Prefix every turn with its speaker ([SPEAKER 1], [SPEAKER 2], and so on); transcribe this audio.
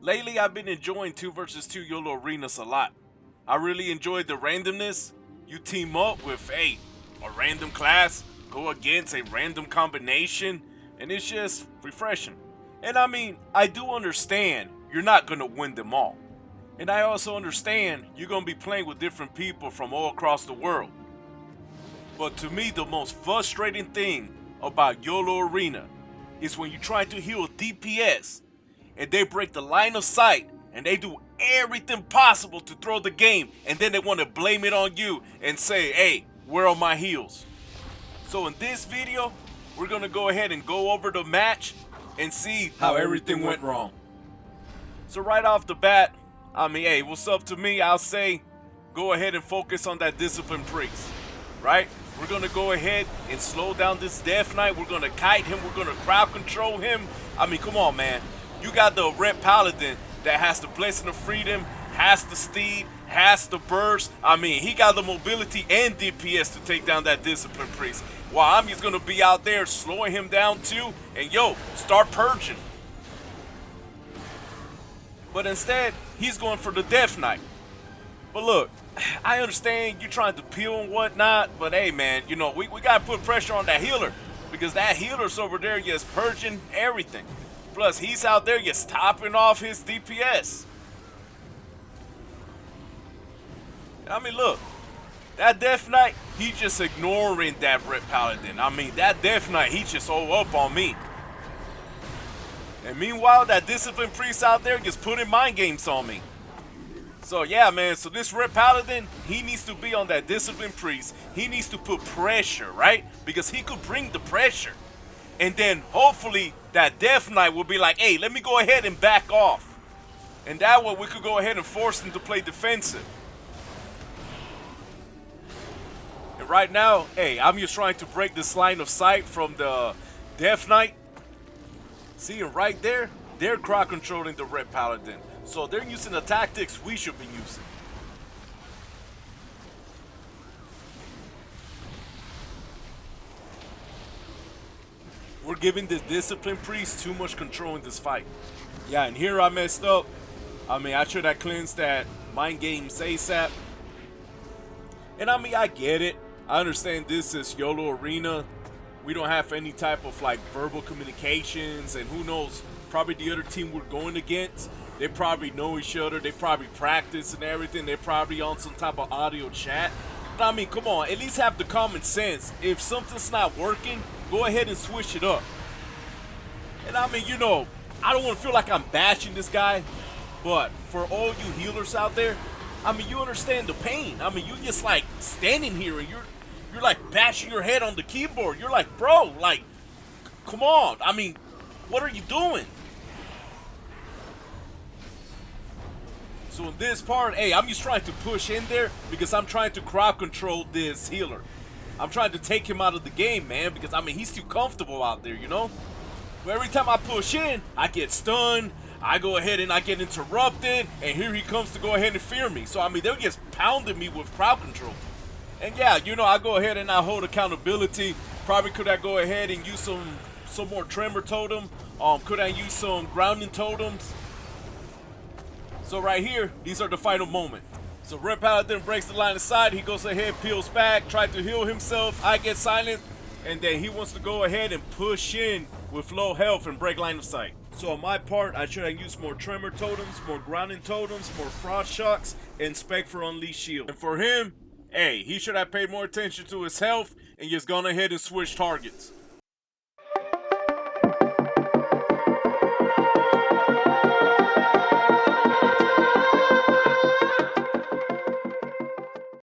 [SPEAKER 1] Lately, I've been enjoying 2 versus 2 YOLO arenas a lot. I really enjoyed the randomness. You team up with a random class, go against a random combination, and it's just refreshing. And I mean, I do understand you're not going to win them all. And I also understand you're going to be playing with different people from all across the world. But to me, the most frustrating thing about YOLO Arena is when you try to heal DPS and they break the line of sight and they do everything possible to throw the game, and then they want to blame it on you and say, hey, where are my heals? So in this video, we're going to go ahead and go over the match and see how everything went wrong. So right off the bat, I mean, hey, what's up to me? I'll say go ahead and focus on that Discipline Priest, right? We're going to go ahead and slow down this Death Knight. We're going to kite him. We're going to crowd control him. I mean, come on, man. You got the Red Paladin that has the Blessing of Freedom, has the Steed, has the Burst. I mean, he got the mobility and DPS to take down that Discipline Priest. While I'm just going to be out there slowing him down too. And yo, start purging. But instead, he's going for the Death Knight. But look, I understand you're trying to peel and whatnot, but hey man, you know, we got to put pressure on that healer, because that healer's over there just purging everything. Plus, he's out there just topping off his DPS. I mean, look, that Death Knight, he's just ignoring that Red Paladin. I mean, that Death Knight, he's just all up on me. And meanwhile, that Discipline Priest out there just putting mind games on me. So yeah, man, so this Red Paladin, he needs to be on that Discipline Priest. He needs to put pressure, right? Because he could bring the pressure. And then hopefully that Death Knight will be like, hey, let me go ahead and back off. And that way we could go ahead and force him to play defensive. And right now, hey, I'm just trying to break this line of sight from the Death Knight. See, right there, they're crowd controlling the Red Paladin. So they're using the tactics we should be using. We're giving this Discipline Priest too much control in this fight. Yeah, and here I messed up. I mean, I should have cleansed that mind games ASAP. And I mean, I get it. I understand this is YOLO Arena. We don't have any type of like verbal communications, and who knows, probably the other team we're going against, they probably know each other, they probably practice and everything, they're probably on some type of audio chat. But I mean, come on, at least have the common sense. If something's not working, go ahead and switch it up. And I mean, you know, I don't want to feel like I'm bashing this guy, but for all you healers out there, I mean, you understand the pain. I mean, you just like standing here and you're like bashing your head on the keyboard. You're like, bro, like, come on. I mean, what are you doing? So in this part, hey, I'm just trying to push in there because I'm trying to crowd control this healer. I'm trying to take him out of the game, man, because I mean, he's too comfortable out there, you know? But every time I push in, I get stunned. I go ahead and I get interrupted, and here he comes to go ahead and fear me. So I mean, they're just pounding me with crowd control. And yeah, you know, I go ahead and I hold accountability. Probably could I go ahead and use some more tremor totem? Could I use some grounding totems? So right here, these are the final moments. So Red Paladin breaks the line of sight. He goes ahead, peels back, tries to heal himself. I get silent, and then he wants to go ahead and push in with low health and break line of sight. So on my part, I should have used more tremor totems, more grounding totems, more frost shocks, and spec for unleash shield. And for him, hey, he should have paid more attention to his health and just gone ahead and switched targets.